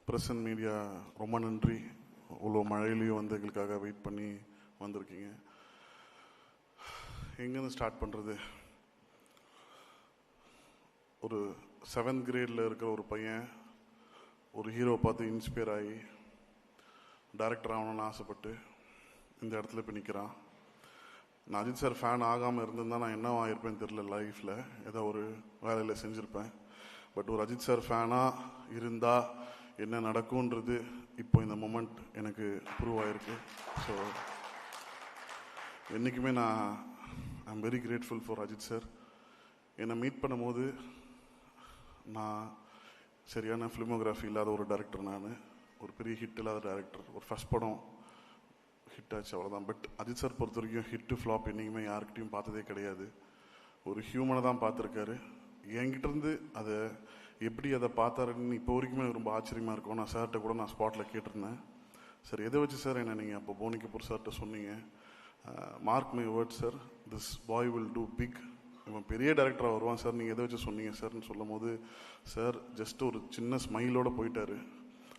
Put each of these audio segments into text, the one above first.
Press and media ரொம்ப நன்றி. இவ்வளோ மழையிலையும் வந்து எங்களுக்காக வெயிட் பண்ணி வந்திருக்கீங்க. எங்கேருந்து ஸ்டார்ட் பண்ணுறது? ஒரு 7th கிரேடில் இருக்கிற ஒரு பையன் ஒரு ஹீரோவை பார்த்து இன்ஸ்பயர் ஆகி டைரக்டர் ஆகணும்னு ஆசைப்பட்டு இந்த இடத்துல இப்போ நிற்கிறான். நான் அஜித் சார் ஃபேன் ஆகாமல் இருந்திருந்தால் நான் என்ன ஆகிருப்பேன்னு தெரில. லைஃப்பில் ஏதோ ஒரு வேலையில் செஞ்சுருப்பேன். பட் ஒரு அஜித் சார் ஃபேனாக இருந்தால் என்ன நடக்கும்ன்றது இப்போ இந்த மொமெண்ட் எனக்கு ப்ரூவ் ஆகிருக்கு. ஸோ என்றைக்குமே I am very grateful for Ajith sir. என்னை மீட் பண்ணும்போது நான் சரியான ஃபிலிமோகிராஃபி இல்லாத ஒரு டைரக்டர், நான் ஒரு பெரிய ஹிட் இல்லாத டைரக்டர். ஒரு ஃபஸ்ட் படம் ஹிட் ஆச்சு, அவ்வளோதான். பட் அஜித் சார் பொறுத்த வரைக்கும் ஹிட்டு ஃப்ளாப் என்றைக்குமே யாருக்கிட்டையும் பார்த்ததே கிடையாது. ஒரு ஹியூமனை தான் பார்த்துருக்காரு. என்கிட்டருந்து எப்படி அதை பார்த்தாருன்னு இப்போ வரைக்குமே ரொம்ப ஆச்சரியமாக இருக்கும். நான் சார்கிட்ட கூட நான் ஸ்பாட்டில் கேட்டிருந்தேன், சார் எதை வச்சு சார் என்ன நீங்கள் அப்போ போனி கபூர் சார்கிட்ட சொன்னீங்க? Mark my word sir, this boy will do big, இவன் பெரிய டைரக்டராக வருவான் சார், நீங்கள் எதை வச்சு சொன்னீங்க சார்ன்னு சொல்லும் போது சார் ஜஸ்ட் ஒரு சின்ன ஸ்மைலோடு போயிட்டார்.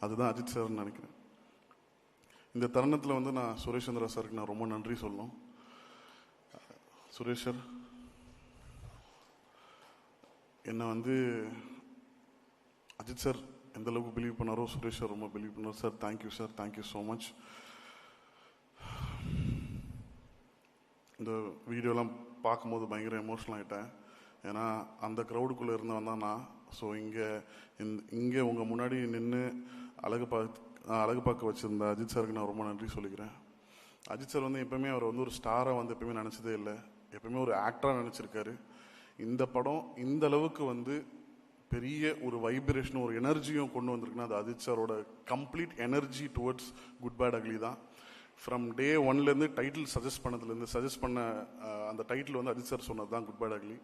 அதுதான் அஜித் சார்னு நினைக்கிறேன். இந்த தருணத்தில் வந்து நான் சுரேஷ் சந்திரா சாருக்கு நான் ரொம்ப நன்றி சொல்லணும். சுரேஷ் சார் என்னை வந்து அஜித் சார் எந்த அளவுக்கு பிலீவ் பண்ணாரோ சுரேஷ் சார் ரொம்ப பிலீவ் பண்ணார். Sir thank you sir, thank you so much. இந்த வீடியோலாம் பார்க்கும்போது பயங்கர எமோஷனல் ஆகிட்டேன். ஏன்னா அந்த க்ரௌடுக்குள்ளே இருந்தவன் தான் நான். ஸோ இங்கே உங்கள் முன்னாடி நின்று அழகு பார்க்க வச்சுருந்த அஜித் சாருக்கு நான் ரொம்ப நன்றி சொல்லிக்கிறேன். அஜித் சார் வந்து எப்போயுமே அவர் வந்து ஒரு ஸ்டாராக வந்து எப்போயுமே நினச்சதே இல்லை. எப்போயுமே ஒரு ஆக்டராக நினச்சிருக்காரு. இந்த படம் இந்த அளவுக்கு வந்து பெரிய ஒரு வைப்ரேஷனும் ஒரு எனர்ஜியும் கொண்டு வந்திருக்குன்னா அது அஜித் சாரோட complete energy towards good bad ugly தான். ஃப்ரம் டே ஒன்லேருந்து டைட்டில் சஜஸ்ட் பண்ண அந்த டைட்டில் வந்து அஜித் சார் சொன்னது தான் குட் பேட் அக்லி.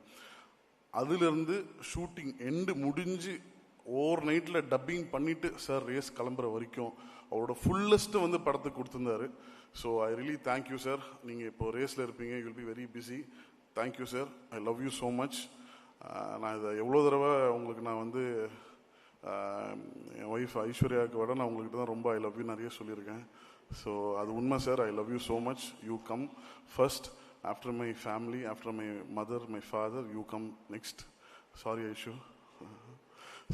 அதுலேருந்து ஷூட்டிங் எண்டு முடிஞ்சு ஓவர் நைட்டில் டப்பிங் பண்ணிவிட்டு சார் ரேஸ் கிளம்புற வரைக்கும் அவரோட ஃபுல்லஸ்ட்டு வந்து படத்துக்கு கொடுத்துருந்தாரு. So I really thank you sir. நீங்கள் இப்போ ரேஸில் இருப்பீங்க, you will be very busy. Thank you sir, I love you so much. நான் இதை எவ்வளோ தடவை உங்களுக்கு நான் வந்து என் ஒய்ஃப் ஐஸ்வர்யாவுக்கு விட நான் உங்கள்கிட்ட தான் ரொம்ப ஐ லவ் யூ நிறைய சொல்லியிருக்கேன். ஸோ அது உண்மை sir. I love you so much. You come first, after my family, after my mother, my father, you come next. Sorry Aishu.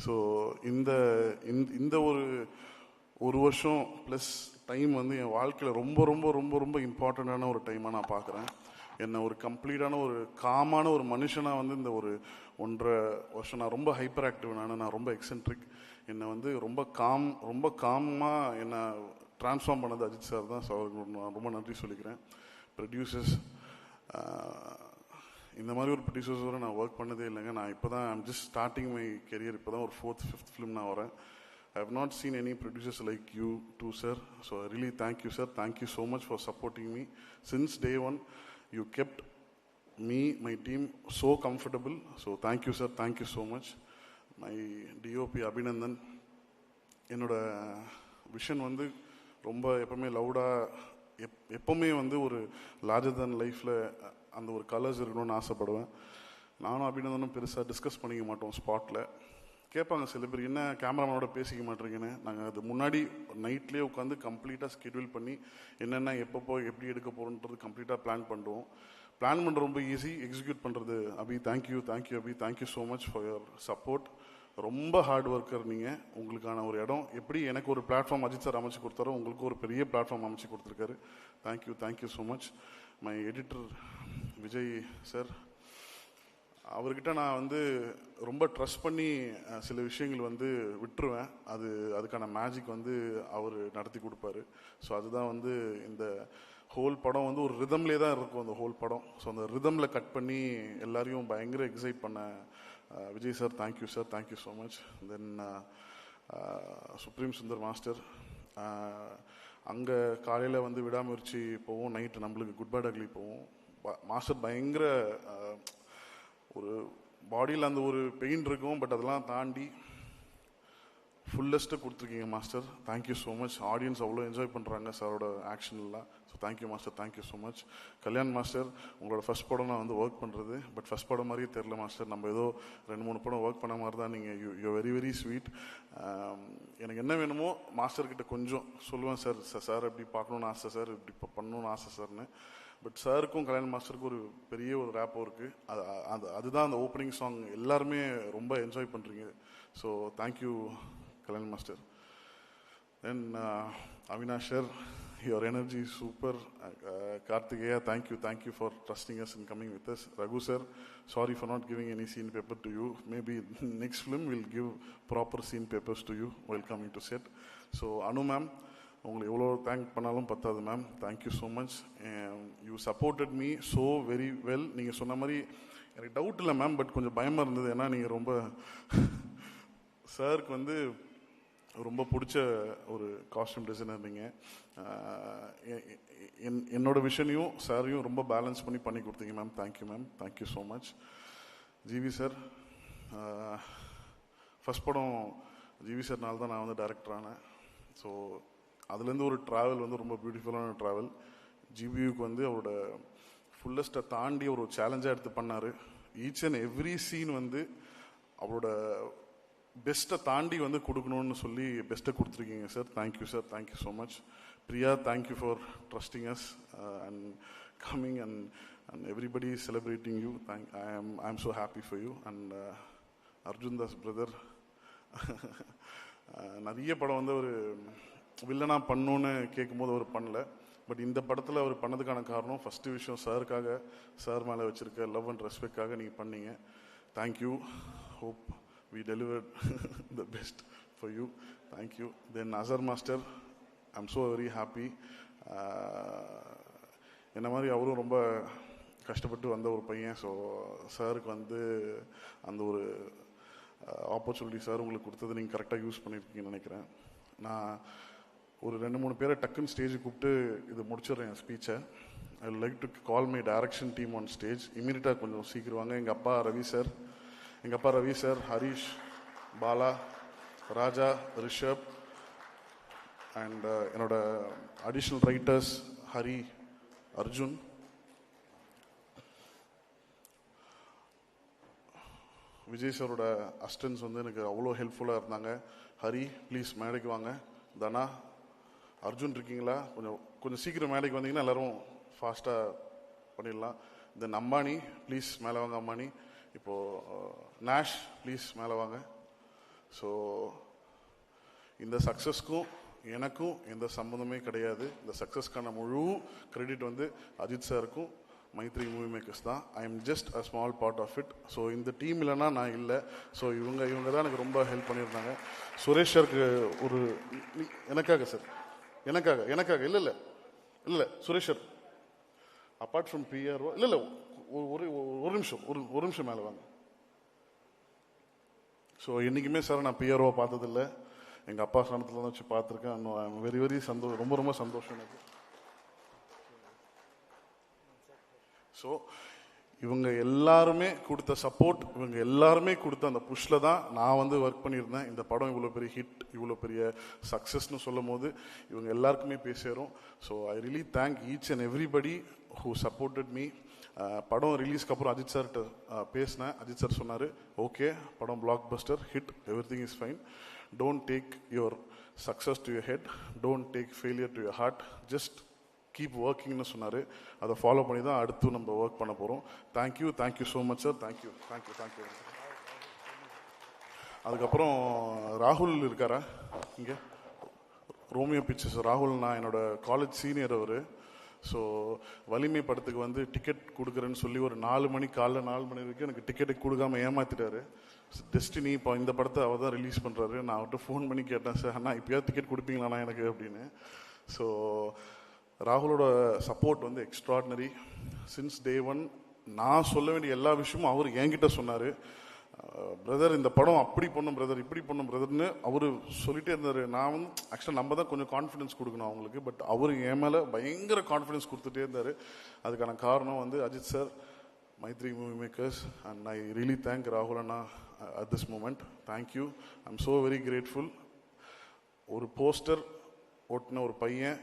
So இந்த ஒரு வருஷம் ப்ளஸ் டைம் வந்து என் வாழ்க்கையில் ரொம்ப ரொம்ப ரொம்ப ரொம்ப இம்பார்ட்டண்ட்டான ஒரு டைமாக நான் பார்க்குறேன். என்னை ஒரு கம்ப்ளீட்டான ஒரு காமான ஒரு மனுஷனாக வந்து இந்த ஒரு 1.5 வருஷம் நான் ரொம்ப ஹைப்பர் ஆக்டிவ், நான் ரொம்ப எக்ஸென்ட்ரிக். என்னை வந்து ரொம்ப காமாக என்னை ட்ரான்ஸ்ஃபார்ம் பண்ணது அஜித் சார் தான். ஸோ அவருக்கு நான் ரொம்ப நன்றி சொல்லிக்கிறேன். ப்ரொடியூசர்ஸ், இந்த மாதிரி ஒரு ப்ரொடியூசர்ஸோட நான் ஒர்க் பண்ணதே இல்லைங்க. நான் இப்போ தான் I'm just starting my career. இப்போ தான் ஒரு 4th 5th ஃபிலிம் நான் வரேன். I have not seen any producers like you too, sir. So I really thank you, sir. Thank you so much for supporting me. Since day one, you kept me, my team so comfortable. So thank you, sir. Thank you so much. My DOP Abhinandan, என்னோட vision வந்து ரொம்ப எப்பவுமே லவுடாக எப்பவுமே வந்து ஒரு larger தன் லைஃப்பில் அந்த ஒரு கலர்ஸ் இருக்கணும்னு ஆசைப்படுவேன். நானும் அபிநந்தனும் பெருசாக டிஸ்கஸ் பண்ணிக்க மாட்டோம். ஸ்பாட்டில் கேட்பாங்க சில பேர், என்ன கேமராமேனோட பேசிக்க மாட்டேறீங்கன்னு. நாங்கள் அது முன்னாடி நைட்லேயே உட்காந்து கம்ப்ளீட்டாக ஸ்கெடியூல் பண்ணி என்னென்ன எப்போ எப்படி எடுக்க போகிறோன்றது கம்ப்ளீட்டாக பிளான் பண்ணுவோம். பிளான் பண்ணுறது ரொம்ப ஈஸி, எக்ஸிக்யூட் பண்ணுறது Abhi. Thank you Abhi, thank you so much for your support. ரொம்ப ஹார்ட் ஒர்க்கர் நீங்கள். உங்களுக்கான ஒரு இடம் எப்படி எனக்கு ஒரு பிளாட்ஃபார்ம் அஜித் சார் அமைச்சு கொடுத்தாரோ உங்களுக்கு ஒரு பெரிய பிளாட்ஃபார்ம் அமைச்சு கொடுத்துருக்காரு. Thank you so much. My editor Vijay sir, அவர்கிட்ட நான் வந்து ரொம்ப ட்ரஸ்ட் பண்ணி சில விஷயங்கள் வந்து விட்டுருவேன். அதுக்கான மேஜிக் வந்து அவர் நடத்தி கொடுப்பாரு. ஸோ அதுதான் வந்து இந்த ஹோல் படம் வந்து ஒரு ரிதம்லேயே தான் இருக்கும் அந்த ஹோல் படம். ஸோ அந்த ரிதமில் கட் பண்ணி எல்லாரையும் பயங்கர எக்ஸைட் பண்ண Vijay sir, thank you so much. Then supreme Sundar master, அங்கே காலையில் வந்து விடாமுயற்சி போவோம், நைட்டு நம்மளுக்கு குட் பேட் அக்லி போவோம். மாஸ்டர் பயங்கர ஒரு பாடியில் அந்த ஒரு பெயின் இருக்கும், பட் அதெல்லாம் தாண்டி ஃபுல்லஸ்ட்டு கொடுத்துருக்கீங்க master. Thank you so much. Audience அவ்வளோ என்ஜாய் பண்ணுறாங்க சாரோட ஆக்ஷன்லாம். So thank you master, thank you so much. Kalyan master, உங்களோட ஃபஸ்ட் படம் நான் வந்து ஒர்க் பண்ணுறது, பட் ஃபஸ்ட் படம் மாதிரியே தெரில மாஸ்டர். நம்ம ஏதோ 2-3 படம் ஒர்க் பண்ண மாதிரி தான். நீங்கள் யூ வெரி வெரி ஸ்வீட். எனக்கு என்ன வேணுமோ மாஸ்டர்கிட்ட கொஞ்சம் சொல்லுவேன், சார் சார் இப்படி பார்க்கணுன்னு ஆசை சார், இப்படி பண்ணணுன்னு ஆசை சார்னு. பட் சாருக்கும் கல்யாண் மாஸ்டருக்கும் ஒரு பெரிய ஒரு ரேப்போ இருக்குது. அதுதான் அந்த ஓப்பனிங் சாங் எல்லாருமே ரொம்ப என்ஜாய் பண்ணுறீங்க. So thank you Kalyan master. Then Avinash sir, your energy is super. Karthikeya, thank you for trusting us and coming with us. Raghu sir, sorry for not giving any scene paper to you. Maybe next film we'll give proper scene papers to you while coming to set. So Anu ma'am, உங்களை எவ்வளோ thank பண்ணாலும் பத்தாது ma'am. Thank you so much. You supported me so very well. நீங்கள் சொன்ன மாதிரி எனக்கு doubt இல்லை ma'am, but கொஞ்சம் பயமாக இருந்தது. ஏன்னா நீங்கள் ரொம்ப சாருக்கு வந்து ரொம்ப பிடிச்ச ஒரு காஸ்டியூம் டிசைனர். நீங்கள் என்னோட விஷனையும் சாரையும் ரொம்ப பேலன்ஸ் பண்ணி கொடுத்தீங்க ma'am. Thank you ma'am, thank you so much. GV sir, first படம் ஜிவி சார்னால தான் நான் வந்து டைரக்டர் ஆனேன். ஸோ அதுலேருந்து ஒரு ட்ராவல் வந்து ரொம்ப பியூட்டிஃபுல்லான ட்ராவல். ஜிபியுக்கு வந்து அவரோட ஃபுல்லஸ்ட்டை தாண்டி ஒரு சேலஞ்சாக எடுத்து பண்ணார். ஈச் அண்ட் எவ்ரி சீன் வந்து அவரோட பெஸ்ட்டை தாண்டி வந்து கொடுக்கணும்னு சொல்லி பெஸ்ட்டை கொடுத்துருக்கீங்க sir. Thank you sir, thank you so much. Priya, thank you for trusting us and coming and everybody celebrating you. I am so happy for you. And Arjun Das brother, நிறைய படம் வந்து ஒரு வில்லனாக பண்ணணுன்னு கேட்கும்போது அவர் பண்ணலை. பட் இந்த படத்தில் அவர் பண்ணதுக்கான காரணம் ஃபஸ்ட்டு விஷயம் சாருக்காக, சார் மேலே வச்சுருக்க லவ் அண்ட் ரெஸ்பெக்டாக நீங்கள் பண்ணீங்க. Thank you. Hope we delivered the best for you. Thank you. Then Azhar master, I'm so very happy. என்ன மாதிரி அவரும் ரொம்ப கஷ்டப்பட்டு வந்த ஒரு பையன். ஸோ சாருக்கு வந்து அந்த ஒரு ஆப்பர்ச்சுனிட்டி சார் உங்களுக்கு கொடுத்தது நீங்கள் கரெக்டாக யூஸ் பண்ணியிருக்கீங்கன்னு நினைக்கிறேன். நான் ஒரு 2-3 பேரை டக்குன்னு ஸ்டேஜுக்கு கூப்பிட்டு இது முடிச்சிடுறேன் என் ஸ்பீச்சை. I like to call my direction team on stage. இமீடியட்டாக கொஞ்சம் சீக்கிரம் வாங்க. எங்கள் அப்பா ரவி சார், ஹரிஷ், பாலா, ராஜா, ரிஷப் அண்ட் என்னோட அடிஷ்னல் ரைட்டர்ஸ் ஹரி, அர்ஜுன், விஜய் சாரோட அசிஸ்டன்ஸ் வந்து எனக்கு அவ்வளோ ஹெல்ப்ஃபுல்லாக இருந்தாங்க. ஹரி ப்ளீஸ் மேடைக்கு வாங்க. தனா, அர்ஜுன் இருக்கீங்களா? கொஞ்சம் சீக்கிரம் மேடைக்கு வந்தீங்கன்னா எல்லோரும் ஃபாஸ்ட்டாக பண்ணிடலாம். தென் அம்பானி ப்ளீஸ் மேலே வாங்க. அம்பானி. இப்போது நேஷ் ப்ளீஸ் மேலே வாங்க. ஸோ இந்த சக்ஸஸ்க்கும் எனக்கும் எந்த சம்மந்தமே கிடையாது. இந்த சக்ஸஸ்க்கான முழு கிரெடிட் வந்து அஜித் சாருக்கும் மைத்ரி மூவி மேக்கர்ஸ் தான். I am just a small part of it. So இந்த டீம் இல்லைன்னா நான் இல்லை. ஸோ இவங்க தான் எனக்கு ரொம்ப ஹெல்ப் பண்ணியிருந்தாங்க. சுரேஷ் சாருக்கு ஒரு எனக்காக சார், எனக்காக இல்லை Suresh sir, apart from PRO இல்லை ஒரு நிமிஷம் மேலே வாங்க. ஸோ என்றைக்குமே சார் நான் பிஆர்ஓ பார்த்ததில்லை. எங்கள் அப்பா ஸ்தானத்தில் தான் வச்சு பார்த்துருக்கேன். வெரி வெரி சந்தோஷம், ரொம்ப சந்தோஷம் எனக்கு. ஸோ இவங்க எல்லாருமே கொடுத்த சப்போர்ட், இவங்க எல்லாருமே கொடுத்த அந்த புஷ்ல தான் நான் வந்து ஒர்க் பண்ணியிருந்தேன். இந்த படம் இவ்வளோ பெரிய ஹிட், இவ்வளோ பெரிய சக்ஸஸ்ன்னு சொல்லும் போது இவங்க எல்லாருக்குமே போய் சேரும். So I really thank each and everybody who supported me. படம் ரிலீஸ்க்கு அப்புறம் அஜித் சார்கிட்ட பேசினேன். அஜித் சார் சொன்னார், ஓகே படம் blockbuster hit, everything is fine, don't take your success to your head, don't take failure to your heart, just keep ஒர்க்கிங்னு சொன்னார். அதை ஃபாலோ பண்ணி தான் அடுத்து நம்ம ஒர்க் பண்ண போகிறோம். Thank you so much sir. Thank you. அதுக்கப்புறம் ராகுல் இருக்காரா இங்கே? ரோமியோ பிக்சர்ஸ் ராகுல், நான் என்னோட காலேஜ் சீனியர் அவர். ஸோ வலிமை படத்துக்கு வந்து டிக்கெட் கொடுக்குறேன்னு சொல்லி ஒரு 4 மணி காலைல 4 மணி வரைக்கும் எனக்கு டிக்கெட்டை கொடுக்காம ஏமாற்றிட்டாரு. டெஸ்டினி இப்போ இந்த படத்தை அவர் தான் ரிலீஸ் பண்ணுறாரு. நான் அவர்கிட்ட ஃபோன் பண்ணி கேட்டேன், சார் அண்ணா இப்போயாவது டிக்கெட் கொடுப்பீங்களாண்ணா எனக்கு அப்படின்னு. ஸோ ராகுலோட சப்போர்ட் வந்து எக்ஸ்ட்ராடினரி. சின்ஸ் டே ஒன் நான் சொல்ல வேண்டிய எல்லா விஷயமும் அவர் என்கிட்ட சொன்னார். பிரதர் இந்த படம் அப்படி பண்ணும் பிரதர், இப்படி பண்ணும் பிரதர்னு அவர் சொல்லிட்டே இருந்தார். நான் வந்து ஆக்சுவலாக நம்ம தான் கொஞ்சம் கான்ஃபிடன்ஸ் கொடுக்கணும் அவங்களுக்கு, பட் அவர் என் மேலே பயங்கர கான்ஃபிடன்ஸ் கொடுத்துட்டே இருந்தார். அதுக்கான காரணம் வந்து Ajith sir, Mythri movie makers, and I really thank ராகுல் அண்ணா at this moment. Thank you, I am so very grateful. ஒரு போஸ்டர் ஓட்டின ஒரு பையன்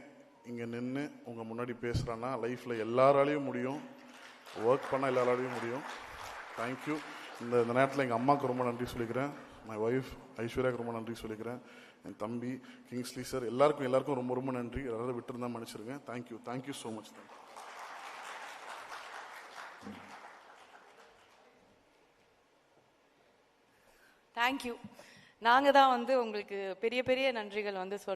இங்கே நின்று உங்கள் முன்னாடி பேசுகிறேன்னா லைஃப்பில் எல்லாராலையும் முடியும், ஒர்க் பண்ணால் எல்லாராலையும் முடியும். தேங்க்யூ. இந்த நேரத்தில் எங்கள் அம்மாவுக்கு ரொம்ப நன்றி சொல்லிக்கிறேன், மை ஒய்ஃப் ஐஸ்வர்யாவுக்கு ரொம்ப நன்றி சொல்லிக்கிறேன், என் தம்பி கிங்ஸ்லி சார், எல்லாருக்கும் ரொம்ப ரொம்ப நன்றி. எல்லாரும் விட்டுருந்தா மன்னிச்சிருங்க. Thank you so much. தேங்க்யூ. நாங்கள் தான் வந்து உங்களுக்கு பெரிய பெரிய நன்றிகள் வந்து